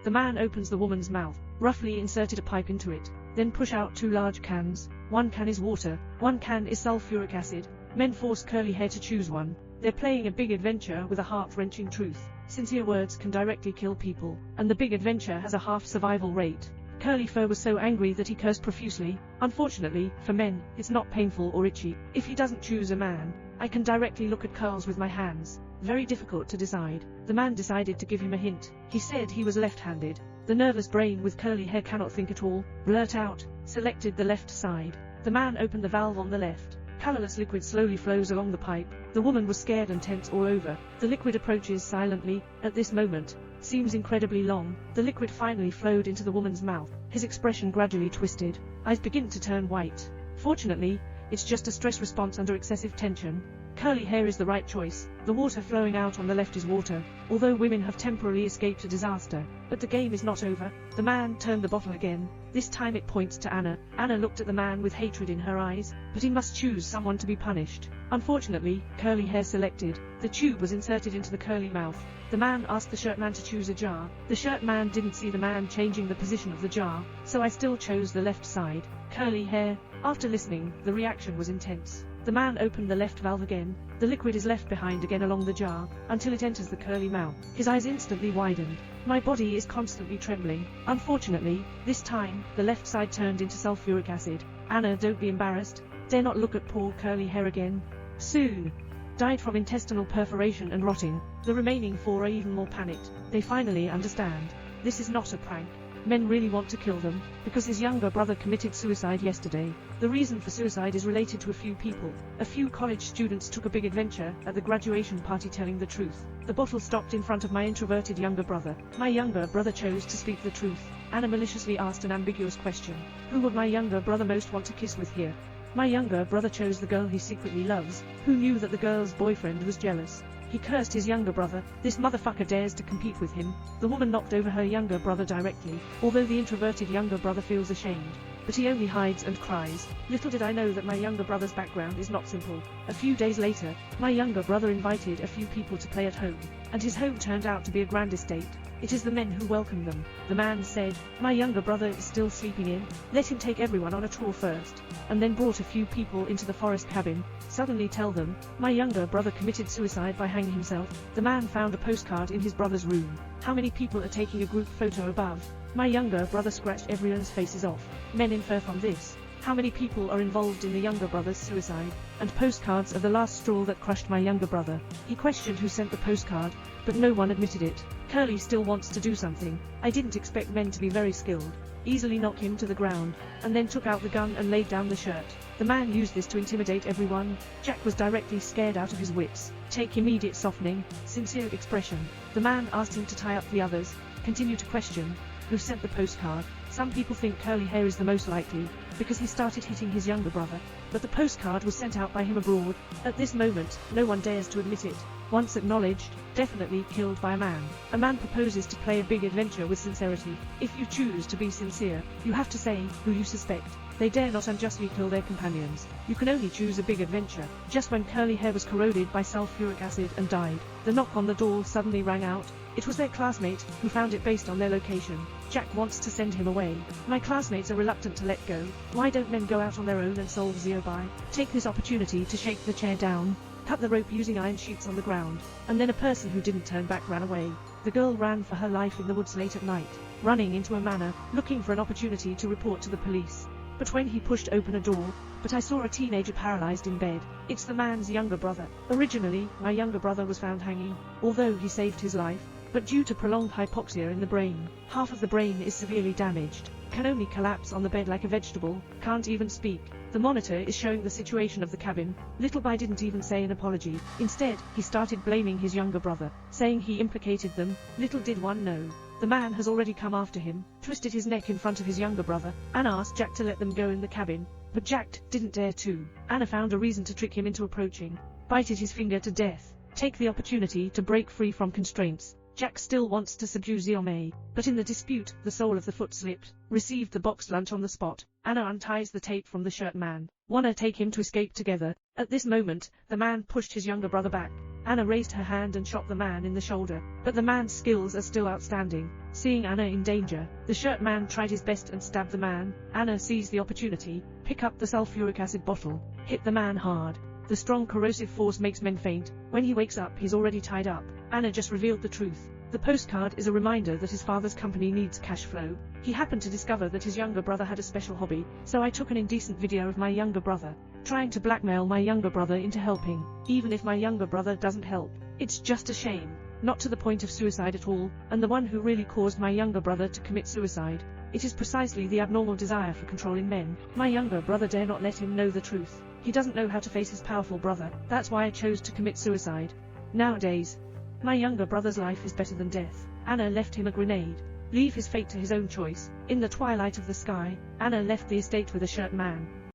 The man opens the woman's mouth, roughly inserted a pipe into it, then push out 2 large cans. 1 can is water, 1 can is sulfuric acid. Men force curly hair to choose one. They're playing a big adventure with a heart-wrenching truth. Sincere words can directly kill people, and the big adventure has a half survival rate. Curly Fur was so angry that he cursed profusely. Unfortunately, for men, it's not painful or itchy. If he doesn't choose a man, I can directly look at curls with my hands. Very difficult to decide. The man decided to give him a hint. He said he was left-handed. The nervous brain with curly hair cannot think at all. Blurt out. Selected the left side. The man opened the valve on the left. Colorless liquid slowly flows along the pipe. The woman was scared and tense all over. The liquid approaches silently. At this moment, seems incredibly long, the liquid finally flowed into the woman's mouth. His expression gradually twisted. Eyes begin to turn white. Fortunately, it's just a stress response under excessive tension. Curly hair is the right choice. The water flowing out on the left is water, although women have temporarily escaped a disaster. But the game is not over. The man turned the bottle again. This time it points to Anna. Anna looked at the man with hatred in her eyes, but he must choose someone to be punished. Unfortunately, curly hair selected. The tube was inserted into the curly mouth. The man asked the shirt man to choose a jar. The shirt man didn't see the man changing the position of the jar, so I still chose the left side. Curly hair. After listening, the reaction was intense. The man opened the left valve again. The liquid is left behind again along the jar, until it enters the curly mouth. His eyes instantly widened. My body is constantly trembling. Unfortunately, this time, the left side turned into sulfuric acid. Anna, don't be embarrassed. Dare not look at poor curly hair again. Soon. Died from intestinal perforation and rotting. The remaining 4 are even more panicked. They finally understand. This is not a prank. Men really want to kill them, because his younger brother committed suicide yesterday. The reason for suicide is related to a few people. A few college students took a big adventure at the graduation party telling the truth. The bottle stopped in front of my introverted younger brother. My younger brother chose to speak the truth. Anna maliciously asked an ambiguous question. Who would my younger brother most want to kiss with here? My younger brother chose the girl he secretly loves, who knew that the girl's boyfriend was jealous. He cursed his younger brother. This motherfucker dares to compete with him. The woman knocked over her younger brother directly, although the introverted younger brother feels ashamed. But he only hides and cries. Little did I know that my younger brother's background is not simple. A few days later, my younger brother invited a few people to play at home, and his home turned out to be a grand estate. It is the men who welcome them. The man said, my younger brother is still sleeping in. Let him take everyone on a tour first. And then brought a few people into the forest cabin. Suddenly tell them, my younger brother committed suicide by hanging himself. The man found a postcard in his brother's room. How many people are taking a group photo above? My younger brother scratched everyone's faces off. Men infer from this. How many people are involved in the younger brother's suicide? And postcards are the last straw that crushed my younger brother. He questioned who sent the postcard, but no one admitted it. Curly still wants to do something. I didn't expect men to be very skilled. Easily knocked him to the ground, and then took out the gun and laid down the shirt. The man used this to intimidate everyone. Jack was directly scared out of his wits. Take immediate softening, sincere expression. The man asked him to tie up the others. Continue to question. Who sent the postcard? Some people think curly hair is the most likely, because he started hitting his younger brother. But the postcard was sent out by him abroad. At this moment, no one dares to admit it. Once acknowledged, definitely killed by a man. A man proposes to play a big adventure with sincerity. If you choose to be sincere, you have to say who you suspect. They dare not unjustly kill their companions. You can only choose a big adventure. Just when curly hair was corroded by sulfuric acid and died, the knock on the door suddenly rang out. It was their classmate, who found it based on their location. Jack wants to send him away. My classmates are reluctant to let go. Why don't men go out on their own and solve Zero-by? Take this opportunity to shake the chair down. Cut the rope using iron sheets on the ground, and then a person who didn't turn back ran away. The girl ran for her life in the woods late at night, running into a manor, looking for an opportunity to report to the police. But when he pushed open a door, I saw a teenager paralyzed in bed. It's the man's younger brother. Originally, my younger brother was found hanging, although he saved his life. But due to prolonged hypoxia in the brain, half of the brain is severely damaged, can only collapse on the bed like a vegetable, can't even speak. The monitor is showing the situation of the cabin. Littleby didn't even say an apology. Instead, he started blaming his younger brother, saying he implicated them. Little did one know. The man has already come after him, twisted his neck in front of his younger brother, and asked Jack to let them go in the cabin. But Jack didn't dare to. Anna found a reason to trick him into approaching. Bited his finger to death. Take the opportunity to break free from constraints. Jack still wants to subdue Xiaomei, but in the dispute, the sole of the foot slipped, received the boxed lunch on the spot. Anna unties the tape from the shirt man. Wanna take him to escape together. At this moment, the man pushed his younger brother back. Anna raised her hand and shot the man in the shoulder, but the man's skills are still outstanding. Seeing Anna in danger, the shirt man tried his best and stabbed the man. Anna seized the opportunity, pick up the sulfuric acid bottle, hit the man hard. The strong corrosive force makes men faint. When he wakes up, he's already tied up. Anna just revealed the truth. The postcard is a reminder that his father's company needs cash flow. He happened to discover that his younger brother had a special hobby, so I took an indecent video of my younger brother, trying to blackmail my younger brother into helping. Even if my younger brother doesn't help, it's just a shame. Not to the point of suicide at all, and the one who really caused my younger brother to commit suicide. It is precisely the abnormal desire for controlling men. My younger brother dare not let him know the truth. He doesn't know how to face his powerful brother. That's why I chose to commit suicide. Nowadays, my younger brother's life is better than death. Anna left him a grenade. Leave his fate to his own choice. In the twilight of the sky, Anna left the estate with a shirt man.